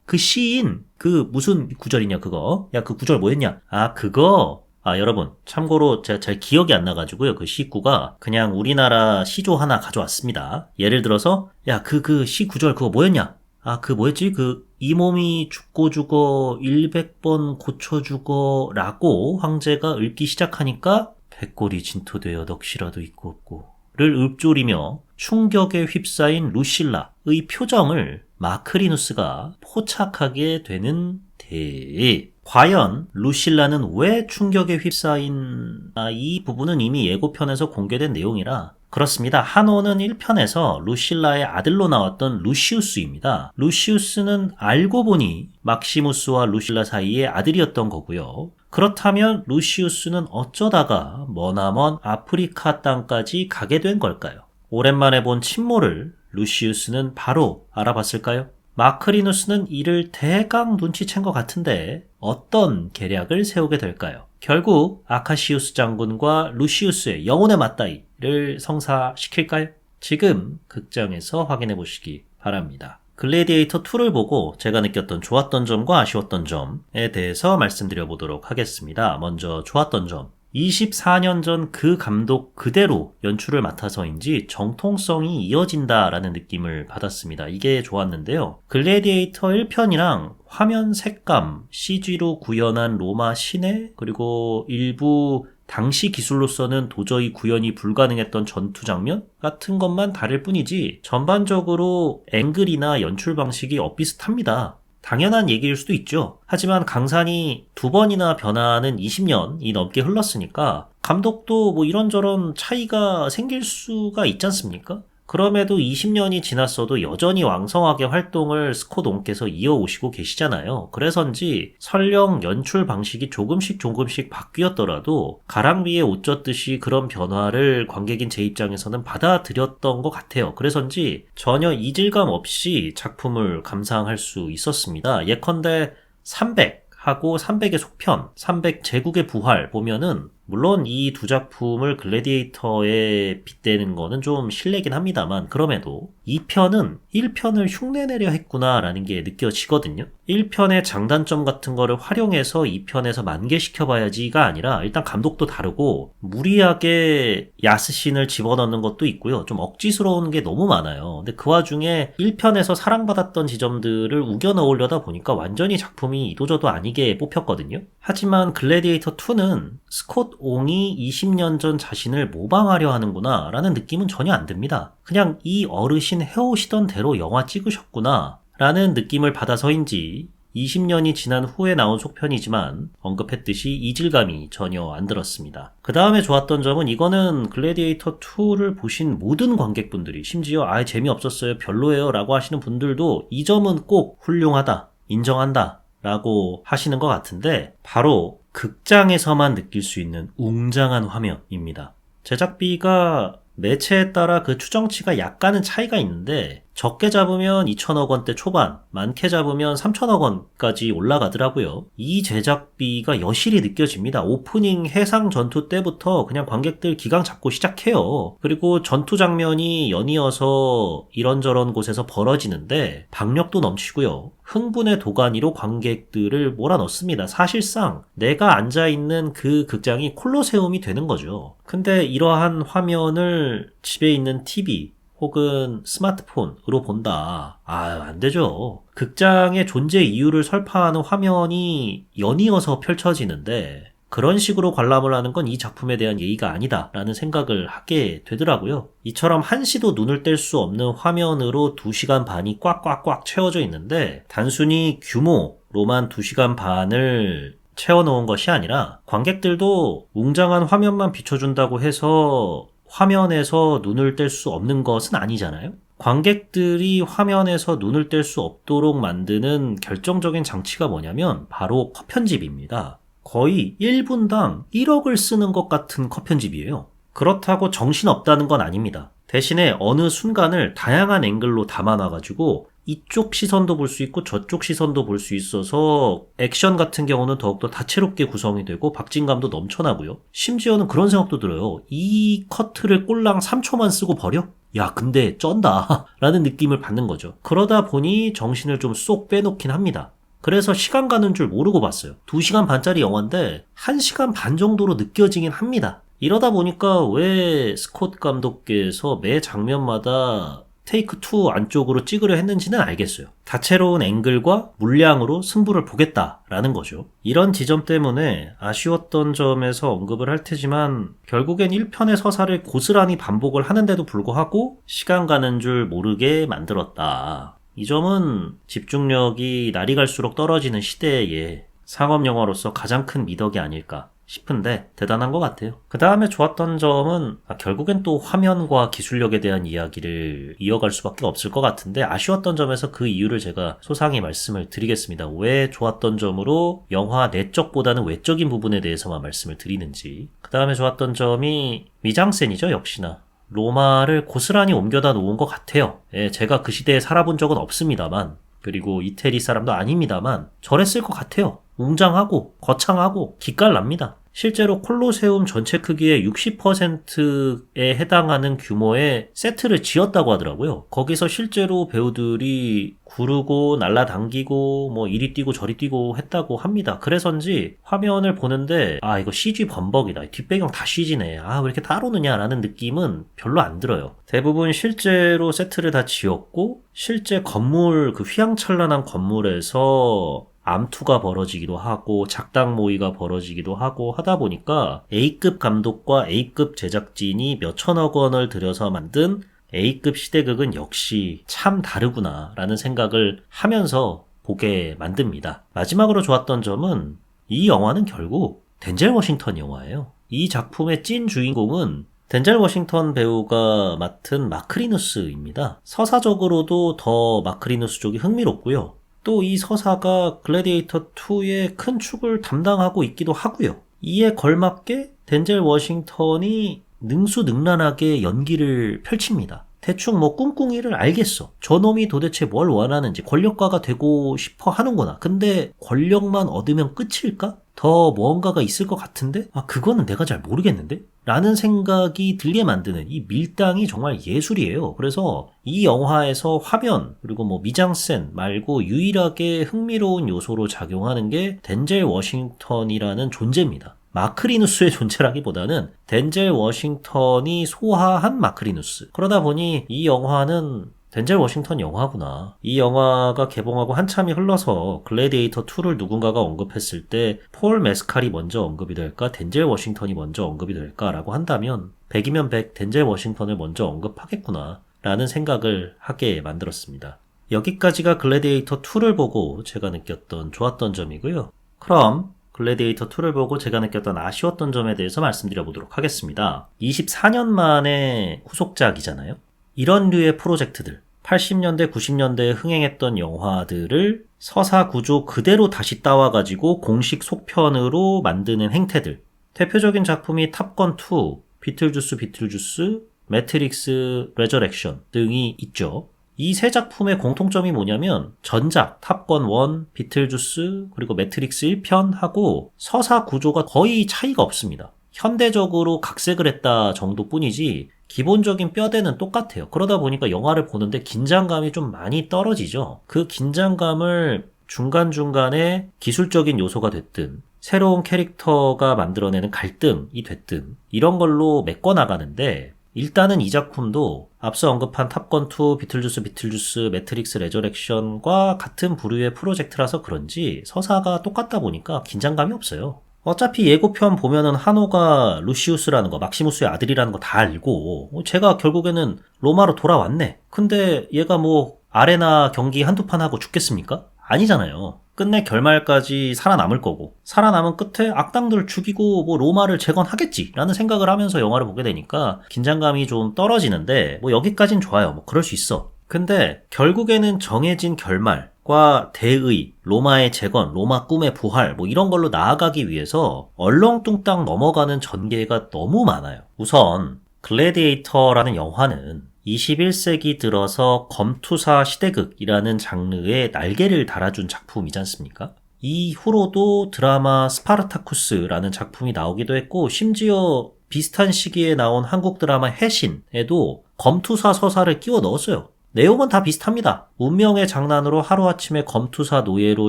그 시인 그 무슨 구절이냐 그거? 야 그 구절 뭐였냐? 그거 여러분 참고로 제가 잘 기억이 안 나가지고요. 그 시구가 그냥 우리나라 시조 하나 가져왔습니다. 예를 들어서 야 그 시 구절 그거 뭐였냐? 그 뭐였지? 이 몸이 죽고 죽어 100번 고쳐 죽어 라고 황제가 읊기 시작하니까 백골이 진토되어 넋이라도 있고 없고 를 읊조리며 충격에 휩싸인 루실라의 표정을 마크리누스가 포착하게 되는 데 과연 루실라는 왜 충격에 휩싸인 이 부분은 이미 예고편에서 공개된 내용이라 그렇습니다. 한호는 1편에서 루실라의 아들로 나왔던 루시우스입니다. 루시우스는 알고 보니 막시무스와 루실라 사이의 아들이었던 거고요. 그렇다면 루시우스는 어쩌다가 머나먼 아프리카 땅까지 가게 된 걸까요? 오랜만에 본 친모를 루시우스는 바로 알아봤을까요? 마크리누스는 이를 대강 눈치챈 것 같은데 어떤 계략을 세우게 될까요? 결국 아카시우스 장군과 루시우스의 영혼의 맞다이를 성사시킬까요? 지금 극장에서 확인해 보시기 바랍니다. 글래디에이터 2를 보고 제가 느꼈던 좋았던 점과 아쉬웠던 점에 대해서 말씀드려 보도록 하겠습니다. 먼저 좋았던 점. 24년 전 그 감독 그대로 연출을 맡아서인지 정통성이 이어진다라는 느낌을 받았습니다. 이게 좋았는데요. 글래디에이터 1편이랑 화면 색감, CG로 구현한 로마 시내, 그리고 일부 당시 기술로서는 도저히 구현이 불가능했던 전투 장면 같은 것만 다를 뿐이지 전반적으로 앵글이나 연출 방식이 엇비슷합니다. 당연한 얘기일 수도 있죠. 하지만 강산이 2번이나 변화는 20년이 넘게 흘렀으니까 감독도 뭐 이런저런 차이가 생길 수가 있지 않습니까? 그럼에도 20년이 지났어도 여전히 왕성하게 활동을 스콧 옹께서 이어오시고 계시잖아요. 그래서인지 설령 연출 방식이 조금씩 바뀌었더라도 가랑비에 옷 젖듯이 그런 변화를 관객인 제 입장에서는 받아들였던 것 같아요. 그래서인지 전혀 이질감 없이 작품을 감상할 수 있었습니다. 예컨대 300하고 300의 속편, 300 제국의 부활 보면은 물론 이 두 작품을 글래디에이터에 빗대는 거는 좀 실례긴 합니다만 그럼에도 2편은 1편을 흉내내려 했구나라는 게 느껴지거든요. 1편의 장단점 같은 거를 활용해서 2편에서 만개시켜봐야지가 아니라 일단 감독도 다르고 무리하게 야스신을 집어넣는 것도 있고요. 좀 억지스러운 게 너무 많아요. 근데 그 와중에 1편에서 사랑받았던 지점들을 우겨 넣으려다 보니까 완전히 작품이 이도저도 아니게 뽑혔거든요. 하지만 글래디에이터 2는 스콧 옹이 20년 전 자신을 모방하려 하는구나 라는 느낌은 전혀 안 듭니다. 그냥 이 어르신 해오시던 대로 영화 찍으셨구나 라는 느낌을 받아서인지 20년이 지난 후에 나온 속편이지만 언급했듯이 이질감이 전혀 안 들었습니다. 그 다음에 좋았던 점은 이거는 글래디에이터 2를 보신 모든 관객분들이 심지어 아예 재미없었어요, 별로예요 라고 하시는 분들도 이 점은 꼭 훌륭하다, 인정한다 라고 하시는 것 같은데 바로 극장에서만 느낄 수 있는 웅장한 화면입니다. 제작비가 매체에 따라 그 추정치가 약간은 차이가 있는데 적게 잡으면 2천억 원대 초반, 많게 잡으면 3천억 원까지 올라가더라고요. 이 제작비가 여실히 느껴집니다. 오프닝 해상 전투 때부터 그냥 관객들 기강 잡고 시작해요. 그리고 전투 장면이 연이어서 이런저런 곳에서 벌어지는데 박력도 넘치고요. 흥분의 도가니로 관객들을 몰아넣습니다. 사실상 내가 앉아있는 그 극장이 콜로세움이 되는 거죠. 근데 이러한 화면을 집에 있는 TV 혹은 스마트폰으로 본다. 안 되죠. 극장의 존재 이유를 설파하는 화면이 연이어서 펼쳐지는데 그런 식으로 관람을 하는 건 이 작품에 대한 예의가 아니다라는 생각을 하게 되더라고요. 이처럼 한시도 눈을 뗄 수 없는 화면으로 2시간 반이 꽉꽉꽉 채워져 있는데 단순히 규모로만 2시간 반을 채워놓은 것이 아니라 관객들도 웅장한 화면만 비춰준다고 해서 화면에서 눈을 뗄 수 없는 것은 아니잖아요. 관객들이 화면에서 눈을 뗄 수 없도록 만드는 결정적인 장치가 뭐냐면 바로 컷 편집입니다. 거의 1분당 1억을 쓰는 것 같은 컷 편집이에요. 그렇다고 정신없다는 건 아닙니다. 대신에 어느 순간을 다양한 앵글로 담아놔가지고 이쪽 시선도 볼 수 있고 저쪽 시선도 볼 수 있어서 액션 같은 경우는 더욱더 다채롭게 구성이 되고 박진감도 넘쳐나고요. 심지어는 그런 생각도 들어요. 이 커트를 꼴랑 3초만 쓰고 버려? 야, 근데 쩐다 라는 느낌을 받는 거죠. 그러다 보니 정신을 좀 쏙 빼놓긴 합니다. 그래서 시간 가는 줄 모르고 봤어요. 2시간 반짜리 영화인데 1시간 반 정도로 느껴지긴 합니다. 이러다 보니까 왜 스콧 감독께서 매 장면마다 테이크 2 안쪽으로 찍으려 했는지는 알겠어요. 다채로운 앵글과 물량으로 승부를 보겠다라는 거죠. 이런 지점 때문에 아쉬웠던 점에서 언급을 할 테지만 결국엔 1편의 서사를 고스란히 반복을 하는데도 불구하고 시간 가는 줄 모르게 만들었다. 이 점은 집중력이 날이 갈수록 떨어지는 시대에 상업 영화로서 가장 큰 미덕이 아닐까 싶은데 대단한 것 같아요. 그 다음에 좋았던 점은 결국엔 또 화면과 기술력에 대한 이야기를 이어갈 수밖에 없을 것 같은데 아쉬웠던 점에서 그 이유를 제가 소상히 말씀을 드리겠습니다. 왜 좋았던 점으로 영화 내적보다는 외적인 부분에 대해서만 말씀을 드리는지. 그 다음에 좋았던 점이 미장센이죠, 역시나. 로마를 고스란히 옮겨다 놓은 것 같아요. 예, 제가 그 시대에 살아본 적은 없습니다만, 그리고 이태리 사람도 아닙니다만 저랬을 것 같아요. 웅장하고 거창하고 기깔납니다. 실제로 콜로세움 전체 크기의 60%에 해당하는 규모의 세트를 지었다고 하더라고요. 거기서 실제로 배우들이 구르고 날라당기고 뭐 이리 뛰고 저리 뛰고 했다고 합니다. 그래서인지 화면을 보는데 이거 CG 범벅이다. 뒷배경 다 CG네. 왜 이렇게 따로 넣냐라는 느낌은 별로 안 들어요. 대부분 실제로 세트를 다 지었고 실제 건물, 그 휘황찬란한 건물에서 암투가 벌어지기도 하고 작당 모의가 벌어지기도 하고 하다 보니까 A급 감독과 A급 제작진이 몇천억 원을 들여서 만든 A급 시대극은 역시 참 다르구나 라는 생각을 하면서 보게 만듭니다. 마지막으로 좋았던 점은 이 영화는 결국 덴젤 워싱턴 영화예요. 이 작품의 찐 주인공은 덴젤 워싱턴 배우가 맡은 마크리누스입니다. 서사적으로도 더 마크리누스 쪽이 흥미롭고요. 또 이 서사가 글래디에이터 2의 큰 축을 담당하고 있기도 하고요. 이에 걸맞게 덴젤 워싱턴이 능수능란하게 연기를 펼칩니다. 대충 뭐 꿍꿍이를 알겠어. 저놈이 도대체 뭘 원하는지, 권력가가 되고 싶어 하는구나. 근데 권력만 얻으면 끝일까? 더 무언가가 있을 것 같은데? 그거는 내가 잘 모르겠는데? 라는 생각이 들게 만드는 이 밀당이 정말 예술이에요. 그래서 이 영화에서 화면 그리고 뭐 미장센 말고 유일하게 흥미로운 요소로 작용하는 게 덴젤 워싱턴이라는 존재입니다. 마크리누스의 존재라기보다는 덴젤 워싱턴이 소화한 마크리누스. 그러다 보니 이 영화는 덴젤 워싱턴 영화구나. 이 영화가 개봉하고 한참이 흘러서 글래디에이터 2를 누군가가 언급했을 때 폴 메스칼이 먼저 언급이 될까, 덴젤 워싱턴이 먼저 언급이 될까라고 한다면 100이면 100 덴젤 워싱턴을 먼저 언급하겠구나 라는 생각을 하게 만들었습니다. 여기까지가 글래디에이터 2를 보고 제가 느꼈던 좋았던 점이고요. 그럼 글래디에이터 2를 보고 제가 느꼈던 아쉬웠던 점에 대해서 말씀드려보도록 하겠습니다. 24년 만에 후속작이잖아요. 이런 류의 프로젝트들, 80년대, 90년대에 흥행했던 영화들을 서사 구조 그대로 다시 따와가지고 공식 속편으로 만드는 행태들. 대표적인 작품이 탑건 2, 비틀주스, 매트릭스 레저렉션 등이 있죠. 이 세 작품의 공통점이 뭐냐면 전작, 탑건 1, 비틀주스, 그리고 매트릭스 1편하고 서사 구조가 거의 차이가 없습니다. 현대적으로 각색을 했다 정도뿐이지 기본적인 뼈대는 똑같아요. 그러다 보니까 영화를 보는데 긴장감이 좀 많이 떨어지죠. 그 긴장감을 중간중간에 기술적인 요소가 됐든 새로운 캐릭터가 만들어내는 갈등이 됐든 이런 걸로 메꿔나가는데 일단은 이 작품도 앞서 언급한 탑건 2, 비틀주스, 매트릭스 레저렉션과 같은 부류의 프로젝트라서 그런지 서사가 똑같다 보니까 긴장감이 없어요. 어차피 예고편 보면은 한호가 루시우스라는 거, 막시무스의 아들이라는 거 다 알고 제가 결국에는 로마로 돌아왔네. 근데 얘가 뭐 아레나 경기 한두 판 하고 죽겠습니까? 아니잖아요. 끝내 결말까지 살아남을 거고 살아남은 끝에 악당들을 죽이고 뭐 로마를 재건하겠지 라는 생각을 하면서 영화를 보게 되니까 긴장감이 좀 떨어지는데 뭐 여기까진 좋아요. 뭐 그럴 수 있어. 근데 결국에는 정해진 결말과 대의, 로마의 재건, 로마 꿈의 부활 뭐 이런 걸로 나아가기 위해서 얼렁뚱땅 넘어가는 전개가 너무 많아요. 우선 글래디에이터라는 영화는 21세기 들어서 검투사 시대극이라는 장르에 날개를 달아준 작품이지 않습니까? 이후로도 드라마 스파르타쿠스라는 작품이 나오기도 했고 심지어 비슷한 시기에 나온 한국 드라마 해신에도 검투사 서사를 끼워 넣었어요. 내용은 다 비슷합니다. 운명의 장난으로 하루아침에 검투사 노예로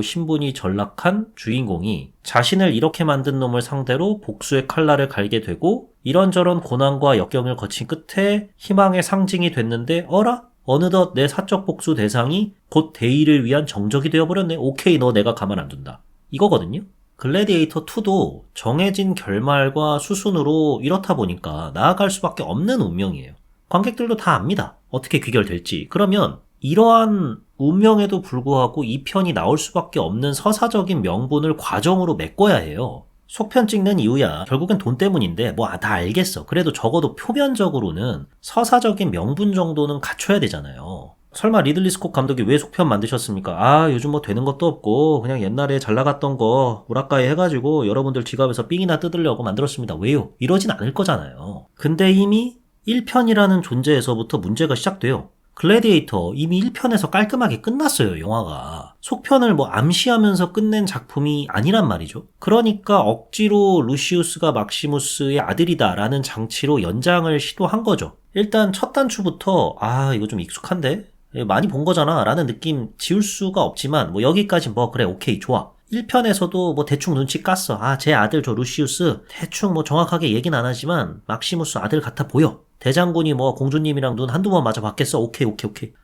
신분이 전락한 주인공이 자신을 이렇게 만든 놈을 상대로 복수의 칼날을 갈게 되고 이런저런 고난과 역경을 거친 끝에 희망의 상징이 됐는데 어라? 어느덧 내 사적 복수 대상이 곧 대의를 위한 정적이 되어버렸네. 오케이, 너 내가 가만 안 둔다. 이거거든요. 글래디에이터 2도 정해진 결말과 수순으로 이렇다 보니까 나아갈 수밖에 없는 운명이에요. 관객들도 다 압니다. 어떻게 귀결될지. 그러면 이러한 운명에도 불구하고 2편이 나올 수밖에 없는 서사적인 명분을 과정으로 메꿔야 해요. 속편 찍는 이유야 결국엔 돈 때문인데 뭐 다 알겠어. 그래도 적어도 표면적으로는 서사적인 명분 정도는 갖춰야 되잖아요. 설마 리들리 스콧 감독이 왜 속편 만드셨습니까? 아 요즘 뭐 되는 것도 없고 그냥 옛날에 잘 나갔던 거 우라카이 해가지고 여러분들 지갑에서 삥이나 뜯으려고 만들었습니다. 왜요? 이러진 않을 거잖아요. 근데 이미 1편이라는 존재에서부터 문제가 시작돼요. 글래디에이터 이미 1편에서 깔끔하게 끝났어요, 영화가. 속편을 뭐 암시하면서 끝낸 작품이 아니란 말이죠. 그러니까 억지로 루시우스가 막시무스의 아들이다라는 장치로 연장을 시도한 거죠. 일단 첫 단추부터 이거 좀 익숙한데? 많이 본 거잖아 라는 느낌 지울 수가 없지만 뭐 여기까지 뭐 그래 오케이 좋아. 1편에서도 뭐 대충 눈치 깠어. 제 아들 저 루시우스 대충 뭐 정확하게 얘기는 안 하지만 막시무스 아들 같아 보여. 대장군이 뭐 공주님이랑 눈 한두 번 맞아 봤겠어. 오케이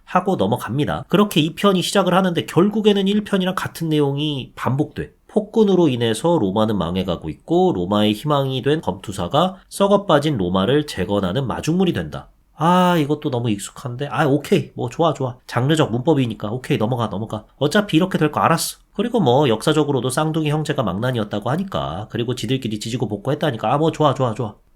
하고 넘어갑니다. 그렇게 2편이 시작을 하는데 결국에는 1편이랑 같은 내용이 반복돼. 폭군으로 인해서 로마는 망해가고 있고 로마의 희망이 된 검투사가 썩어빠진 로마를 재건하는 마중물이 된다. 이것도 너무 익숙한데 오케이 뭐 좋아 장르적 문법이니까 오케이 넘어가 어차피 이렇게 될 거 알았어. 그리고 뭐 역사적으로도 쌍둥이 형제가 망난이었다고 하니까 그리고 지들끼리 지지고 볶고 했다니까 뭐 좋아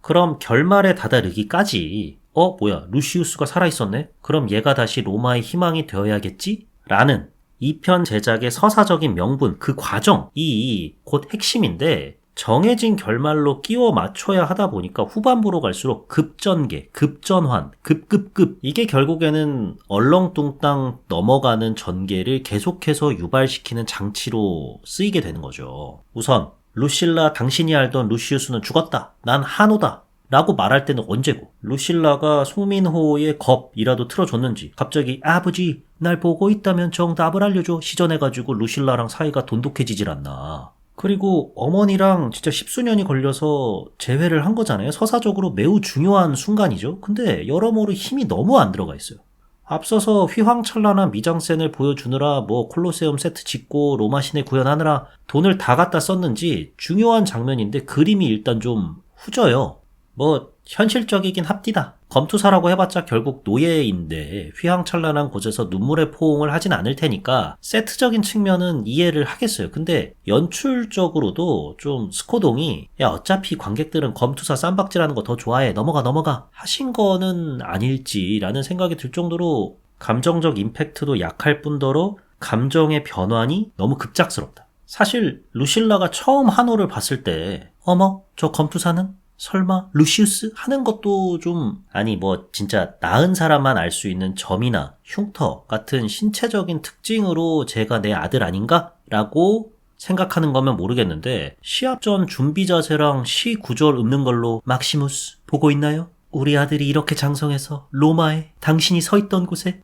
그럼 결말에 다다르기까지 뭐야 루시우스가 살아있었네? 그럼 얘가 다시 로마의 희망이 되어야겠지? 라는 2편 제작의 서사적인 명분 그 과정이 곧 핵심인데 정해진 결말로 끼워 맞춰야 하다 보니까 후반부로 갈수록 급전개, 급전환, 급급급 이게 결국에는 얼렁뚱땅 넘어가는 전개를 계속해서 유발시키는 장치로 쓰이게 되는 거죠. 우선 루실라 당신이 알던 루시우스는 죽었다. 난 한우다. 라고 말할 때는 언제고 루실라가 송민호의 겁이라도 틀어줬는지 갑자기 아버지 날 보고 있다면 정답을 알려줘 시전해가지고 루실라랑 사이가 돈독해지질 않나. 그리고 어머니랑 진짜 십수년이 걸려서 재회를 한 거잖아요. 서사적으로 매우 중요한 순간이죠. 근데 여러모로 힘이 너무 안 들어가 있어요. 앞서서 휘황찬란한 미장센을 보여주느라 뭐 콜로세움 세트 짓고 로마 시내 구현하느라 돈을 다 갖다 썼는지 중요한 장면인데 그림이 일단 좀 후져요. 뭐 현실적이긴 합디다. 검투사라고 해봤자 결국 노예인데 휘황찬란한 곳에서 눈물의 포옹을 하진 않을 테니까 세트적인 측면은 이해를 하겠어요. 근데 연출적으로도 좀 스코동이 야 어차피 관객들은 검투사 쌈박질하는 거 더 좋아해 넘어가 하신 거는 아닐지라는 생각이 들 정도로 감정적 임팩트도 약할 뿐더러 감정의 변환이 너무 급작스럽다. 사실 루실라가 처음 한호를 봤을 때 어머 저 검투사는? 설마 루시우스? 하는 것도 좀 뭐 진짜 나은 사람만 알 수 있는 점이나 흉터 같은 신체적인 특징으로 제가 내 아들 아닌가? 라고 생각하는 거면 모르겠는데 시합 전 준비 자세랑 시 구절 읊는 걸로 막시무스 보고 있나요? 우리 아들이 이렇게 장성해서 로마에 당신이 서 있던 곳에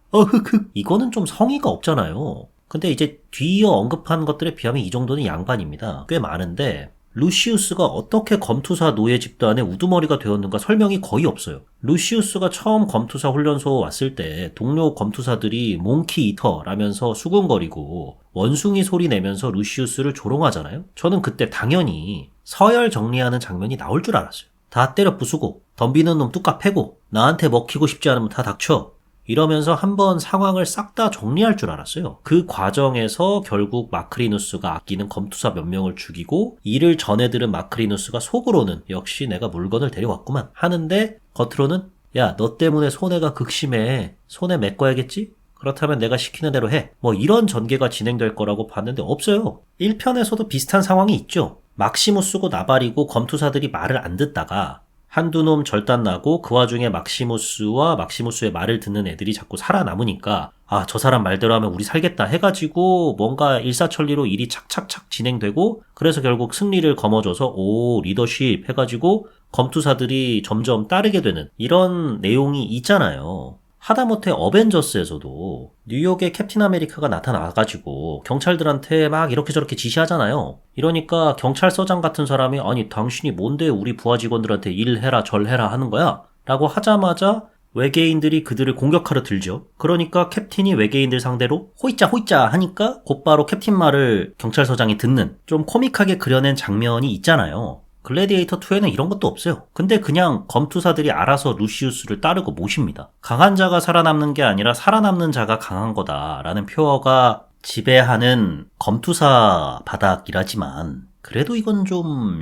이거는 좀 성의가 없잖아요. 근데 이제 뒤이어 언급한 것들에 비하면 이 정도는 양반입니다. 꽤 많은데 루시우스가 어떻게 검투사 노예 집단의 우두머리가 되었는가 설명이 거의 없어요. 루시우스가 처음 검투사 훈련소 왔을 때 동료 검투사들이 몽키 이터라면서 수군거리고 원숭이 소리 내면서 루시우스를 조롱하잖아요. 저는 그때 당연히 서열 정리하는 장면이 나올 줄 알았어요. 다 때려 부수고 덤비는 놈 뚝까 패고 나한테 먹히고 싶지 않으면 다 닥쳐. 이러면서 한번 상황을 싹 다 정리할 줄 알았어요. 그 과정에서 결국 마크리누스가 아끼는 검투사 몇 명을 죽이고 이를 전해들은 마크리누스가 속으로는 역시 내가 물건을 데려왔구만 하는데 겉으로는 야 너 때문에 손해가 극심해. 손해 메꿔야겠지? 그렇다면 내가 시키는 대로 해. 뭐 이런 전개가 진행될 거라고 봤는데 없어요. 1편에서도 비슷한 상황이 있죠. 막시무스고 나발이고 검투사들이 말을 안 듣다가 한두 놈 절단나고 그 와중에 막시무스와 막시무스의 말을 듣는 애들이 자꾸 살아남으니까 저 사람 말대로 하면 우리 살겠다 해가지고 뭔가 일사천리로 일이 착착착 진행되고 그래서 결국 승리를 거머줘서 리더십 해가지고 검투사들이 점점 따르게 되는 이런 내용이 있잖아요. 하다못해 어벤져스에서도 뉴욕에 캡틴 아메리카가 나타나가지고 경찰들한테 막 이렇게 저렇게 지시하잖아요. 이러니까 경찰서장 같은 사람이 아니 당신이 뭔데 우리 부하 직원들한테 일해라 절해라 하는 거야? 라고 하자마자 외계인들이 그들을 공격하러 들죠. 그러니까 캡틴이 외계인들 상대로 호이짜 하니까 곧바로 캡틴 말을 경찰서장이 듣는 좀 코믹하게 그려낸 장면이 있잖아요. 글래디에이터 2에는 이런 것도 없어요. 근데 그냥 검투사들이 알아서 루시우스를 따르고 모십니다. 강한 자가 살아남는 게 아니라 살아남는 자가 강한 거다라는 표어가 지배하는 검투사 바닥이라지만 그래도 이건 좀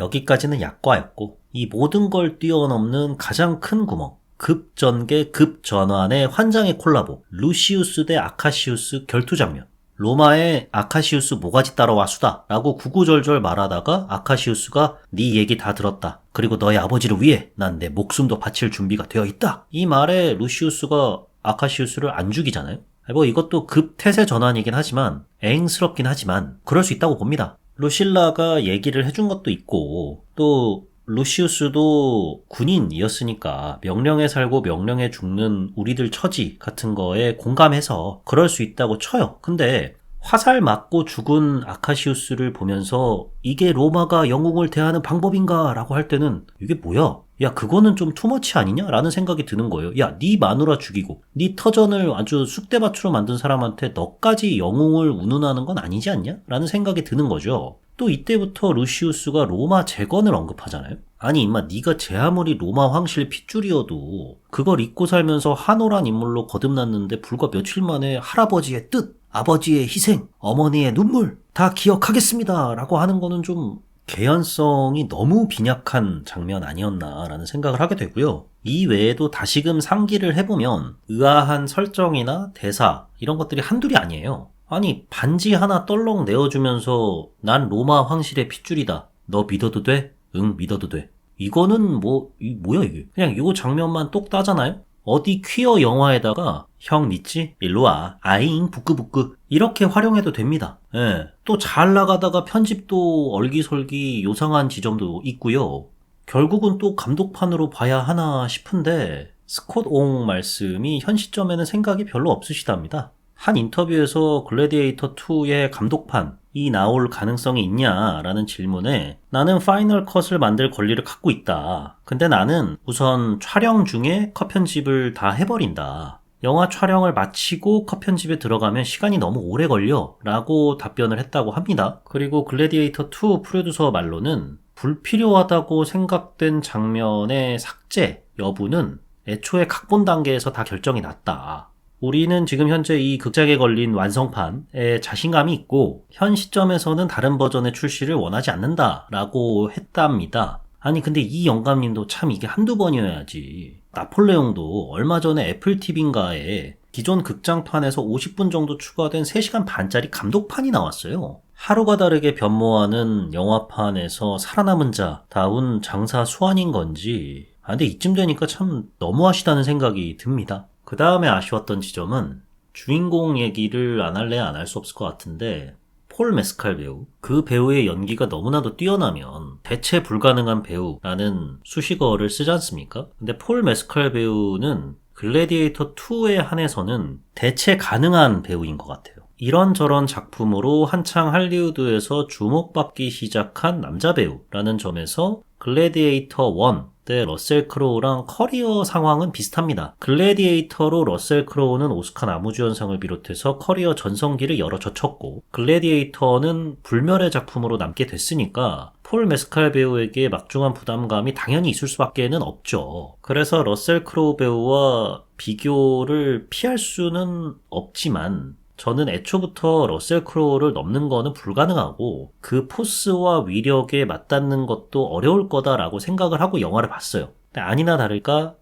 여기까지는 약과였고 이 모든 걸 뛰어넘는 가장 큰 구멍 급전개 급전환의 환장의 콜라보 루시우스 대 아카시우스 결투 장면 로마에 아카시우스 모가지 따라와 수다 라고 구구절절 말하다가 아카시우스가 네 얘기 다 들었다. 그리고 너의 아버지를 위해 난 내 목숨도 바칠 준비가 되어 있다. 이 말에 루시우스가 아카시우스를 안 죽이잖아요. 뭐 이것도 급태세 전환이긴 하지만 애행스럽긴 하지만 그럴 수 있다고 봅니다. 루실라가 얘기를 해준 것도 있고 또 루시우스도 군인이었으니까 명령에 살고 명령에 죽는 우리들 처지 같은 거에 공감해서 그럴 수 있다고 쳐요. 근데 화살 맞고 죽은 아카시우스를 보면서 이게 로마가 영웅을 대하는 방법인가 라고 할 때는 이게 뭐야? 야 그거는 좀 투머치 아니냐? 라는 생각이 드는 거예요. 야 네 마누라 죽이고 네 터전을 아주 쑥대밭으로 만든 사람한테 너까지 영웅을 운운하는 건 아니지 않냐? 라는 생각이 드는 거죠. 또 이때부터 루시우스가 로마 재건을 언급하잖아요. 아니 임마 네가 제 아무리 로마 황실 핏줄이어도 그걸 잊고 살면서 한오란 인물로 거듭났는데 불과 며칠 만에 할아버지의 뜻, 아버지의 희생, 어머니의 눈물 다 기억하겠습니다 라고 하는 거는 좀 개연성이 너무 빈약한 장면 아니었나라는 생각을 하게 되고요. 이 외에도 다시금 상기를 해보면 의아한 설정이나 대사 이런 것들이 한둘이 아니에요. 아니 반지 하나 떨렁 내어주면서 난 로마 황실의 핏줄이다. 너 믿어도 돼? 응 믿어도 돼. 이거는 뭐야 이게. 그냥 요 장면만 똑 따잖아요. 어디 퀴어 영화에다가 형 믿지? 일로와 아잉 부끄부끄 이렇게 활용해도 됩니다. 예. 또 잘 나가다가 편집도 얼기설기 요상한 지점도 있고요. 결국은 또 감독판으로 봐야 하나 싶은데 스콧 옹 말씀이 현 시점에는 생각이 별로 없으시답니다. 한 인터뷰에서 글래디에이터 2의 감독판이 나올 가능성이 있냐라는 질문에 나는 파이널 컷을 만들 권리를 갖고 있다. 근데 나는 우선 촬영 중에 컷 편집을 다 해버린다. 영화 촬영을 마치고 컷 편집에 들어가면 시간이 너무 오래 걸려 라고 답변을 했다고 합니다. 그리고 글래디에이터 2 프로듀서 말로는 불필요하다고 생각된 장면의 삭제 여부는 애초에 각본 단계에서 다 결정이 났다. 우리는 지금 현재 이 극작에 걸린 완성판에 자신감이 있고 현 시점에서는 다른 버전의 출시를 원하지 않는다라고 했답니다. 아니 근데 이 영감님도 참 이게 한두 번이어야지. 나폴레옹도 얼마 전에 애플 TV인가에 기존 극장판에서 50분 정도 추가된 3시간 반짜리 감독판이 나왔어요. 하루가 다르게 변모하는 영화판에서 살아남은 자다운 장사 수완인 건지 근데 이쯤 되니까 참 너무하시다는 생각이 듭니다. 그 다음에 아쉬웠던 지점은 주인공 얘기를 안 할래 안 할 수 없을 것 같은데 폴 메스칼 배우 그 배우의 연기가 너무나도 뛰어나면 대체 불가능한 배우라는 수식어를 쓰지 않습니까? 근데 폴 메스칼 배우는 글래디에이터 2에 한해서는 대체 가능한 배우인 것 같아요. 이런저런 작품으로 한창 할리우드에서 주목받기 시작한 남자 배우라는 점에서 글래디에이터 1 때 러셀 크로우랑 커리어 상황은 비슷합니다. 글래디에이터로 러셀 크로우는 오스카 나무주연상을 비롯해서 커리어 전성기를 열어 젖혔고 글래디에이터는 불멸의 작품으로 남게 됐으니까 폴 메스칼 배우에게 막중한 부담감이 당연히 있을 수밖에는 없죠. 그래서 러셀 크로우 배우와 비교를 피할 수는 없지만 저는 애초부터 러셀 크로우를 넘는 거는 불가능하고 그 포스와 위력에 맞닿는 것도 어려울 거다라고 생각을 하고 영화를 봤어요. 근데 아니나 다를까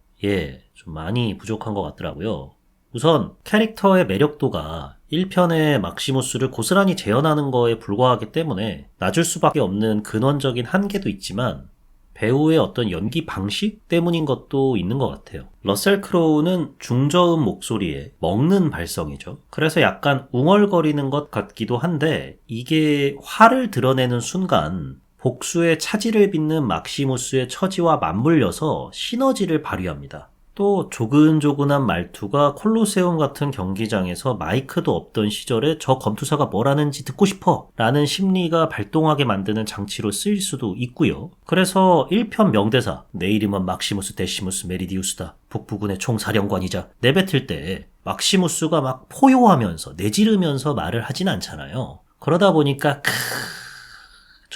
좀 많이 부족한 것 같더라고요. 우선 캐릭터의 매력도가 1편의 막시무스를 고스란히 재현하는 거에 불과하기 때문에 낮을 수밖에 없는 근원적인 한계도 있지만 배우의 어떤 연기 방식 때문인 것도 있는 것 같아요. 러셀 크로우는 중저음 목소리에 먹는 발성이죠. 그래서 약간 웅얼거리는 것 같기도 한데 이게 화를 드러내는 순간 복수의 차질을 빚는 막시무스의 처지와 맞물려서 시너지를 발휘합니다. 또 조근조근한 말투가 콜로세움 같은 경기장에서 마이크도 없던 시절에 저 검투사가 뭘 하는지 듣고 싶어 라는 심리가 발동하게 만드는 장치로 쓰일 수도 있고요. 그래서 1편 명대사 내 이름은 막시무스 데시무스 메리디우스다. 북부군의 총사령관이자 내뱉을 때 막시무스가 막 포효하면서 내지르면서 말을 하진 않잖아요. 그러다 보니까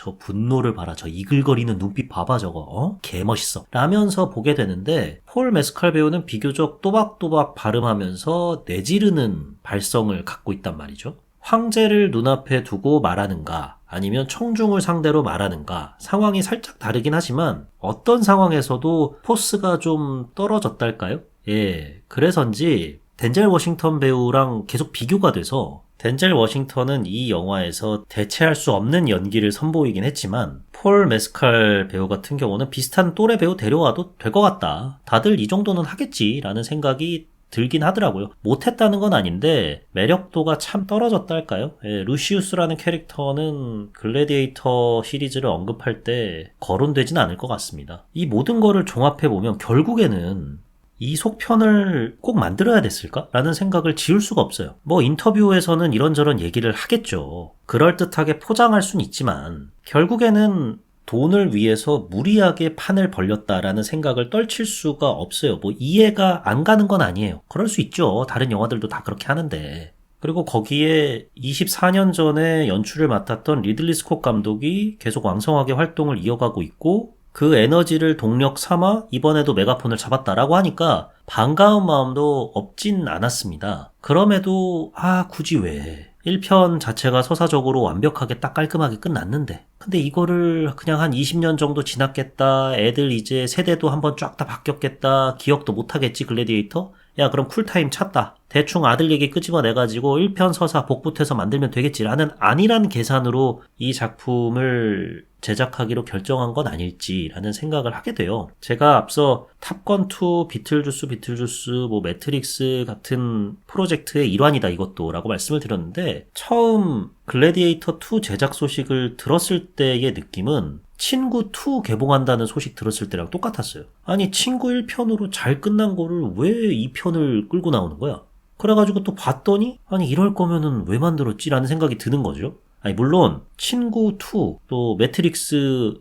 저 분노를 봐라. 저 이글거리는 눈빛 봐봐 저거. 개멋있어. 라면서 보게 되는데 폴 메스칼 배우는 비교적 또박또박 발음하면서 내지르는 발성을 갖고 있단 말이죠. 황제를 눈앞에 두고 말하는가 아니면 청중을 상대로 말하는가 상황이 살짝 다르긴 하지만 어떤 상황에서도 포스가 좀 떨어졌달까요? 예, 그래서인지 덴젤 워싱턴 배우랑 계속 비교가 돼서 덴젤 워싱턴은 이 영화에서 대체할 수 없는 연기를 선보이긴 했지만 폴 메스칼 배우 같은 경우는 비슷한 또래 배우 데려와도 될 것 같다. 다들 이 정도는 하겠지라는 생각이 들긴 하더라고요. 못했다는 건 아닌데 매력도가 참 떨어졌다 할까요? 예, 루시우스라는 캐릭터는 글래디에이터 시리즈를 언급할 때 거론되진 않을 것 같습니다. 이 모든 거를 종합해보면 결국에는 이 속편을 꼭 만들어야 됐을까? 라는 생각을 지울 수가 없어요. 뭐 인터뷰에서는 이런저런 얘기를 하겠죠. 그럴듯하게 포장할 순 있지만 결국에는 돈을 위해서 무리하게 판을 벌렸다라는 생각을 떨칠 수가 없어요. 뭐 이해가 안 가는 건 아니에요. 그럴 수 있죠. 다른 영화들도 다 그렇게 하는데. 그리고 거기에 24년 전에 연출을 맡았던 리들리 스콧 감독이 계속 왕성하게 활동을 이어가고 있고 그 에너지를 동력 삼아 이번에도 메가폰을 잡았다라고 하니까 반가운 마음도 없진 않았습니다. 그럼에도 굳이 왜 1편 자체가 서사적으로 완벽하게 딱 깔끔하게 끝났는데 근데 이거를 그냥 한 20년 정도 지났겠다 애들 이제 세대도 한번 쫙 다 바뀌었겠다 기억도 못하겠지 글래디에이터? 야 그럼 쿨타임 찼다 대충 아들 얘기 끄집어내가지고 1편 서사 복붙해서 만들면 되겠지라는 안일한 계산으로 이 작품을 제작하기로 결정한 건 아닐지라는 생각을 하게 돼요. 제가 앞서 탑건2, 비틀주스, 뭐 매트릭스 같은 프로젝트의 일환이다 이것도 라고 말씀을 드렸는데 처음 글래디에이터2 제작 소식을 들었을 때의 느낌은 친구2 개봉한다는 소식 들었을 때랑 똑같았어요. 아니 친구 1편으로 잘 끝난 거를 왜 2편을 끌고 나오는 거야? 그래가지고 또 봤더니 아니 이럴 거면은 왜 만들었지라는 생각이 드는 거죠. 아니 물론 친구2 또 매트릭스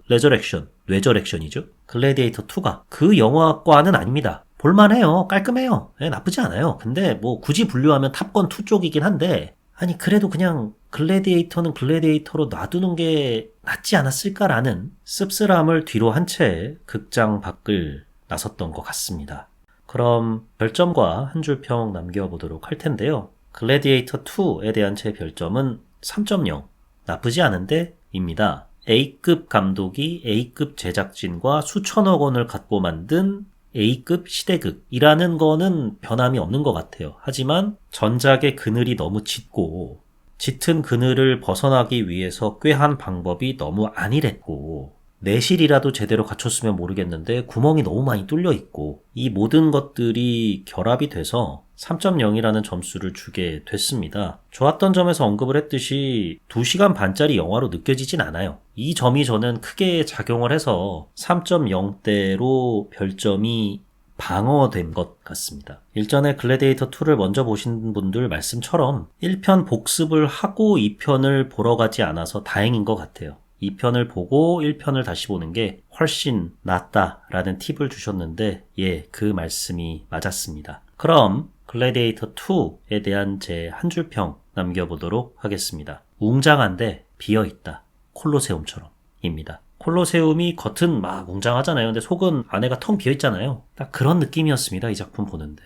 뇌저렉션이죠. 글래디에이터 2가 그 영화과는 아닙니다. 볼만해요. 깔끔해요. 나쁘지 않아요. 근데 뭐 굳이 분류하면 탑건 2 쪽이긴 한데 아니 그래도 그냥 글래디에이터는 글래디에이터로 놔두는 게 낫지 않았을까라는 씁쓸함을 뒤로 한 채 극장 밖을 나섰던 것 같습니다. 그럼 별점과 한 줄 평 남겨보도록 할 텐데요. 글래디에이터 2에 대한 제 별점은 3.0 나쁘지 않은데 입니다. A급 감독이 A급 제작진과 수천억 원을 갖고 만든 A급 시대극이라는 거는 변함이 없는 것 같아요. 하지만 전작의 그늘이 너무 짙고 짙은 그늘을 벗어나기 위해서 꾀한 방법이 너무 안일했고 내실이라도 제대로 갖췄으면 모르겠는데 구멍이 너무 많이 뚫려 있고 이 모든 것들이 결합이 돼서 3.0이라는 점수를 주게 됐습니다. 좋았던 점에서 언급을 했듯이 2시간 반짜리 영화로 느껴지진 않아요. 이 점이 저는 크게 작용을 해서 3.0대로 별점이 방어된 것 같습니다. 일전에 글래디에이터 2를 먼저 보신 분들 말씀처럼 1편 복습을 하고 2편을 보러 가지 않아서 다행인 것 같아요. 2편을 보고 1편을 다시 보는 게 훨씬 낫다라는 팁을 주셨는데 그 말씀이 맞았습니다. 그럼 글래디에이터 2에 대한 제 한 줄 평 남겨보도록 하겠습니다. 웅장한데 비어있다. 콜로세움처럼 입니다. 콜로세움이 겉은 막 웅장하잖아요. 근데 속은 안에가 텅 비어있잖아요. 딱 그런 느낌이었습니다. 이 작품 보는데.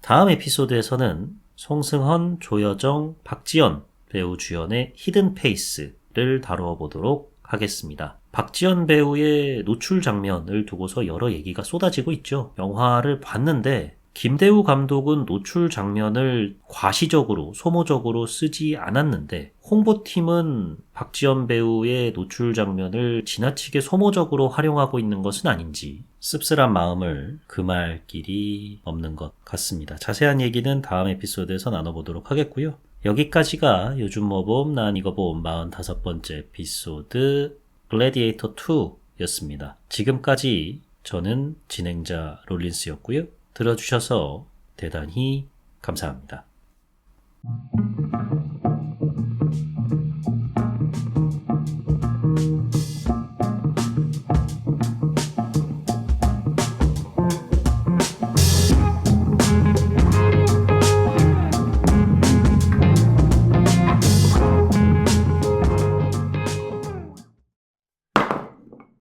다음 에피소드에서는 송승헌, 조여정, 박지연 배우 주연의 히든 페이스를 다뤄보도록 하겠습니다. 박지연 배우의 노출 장면을 두고서 여러 얘기가 쏟아지고 있죠. 영화를 봤는데 김대우 감독은 노출 장면을 과시적으로 소모적으로 쓰지 않았는데 홍보팀은 박지연 배우의 노출 장면을 지나치게 소모적으로 활용하고 있는 것은 아닌지 씁쓸한 마음을 금할 길이 없는 것 같습니다. 자세한 얘기는 다음 에피소드에서 나눠보도록 하겠고요. 여기까지가 요즘 뭐 봄, 난 이거 봄 45번째 에피소드 글래디에이터 2였습니다. 지금까지 저는 진행자 롤린스였고요. 들어주셔서 대단히 감사합니다.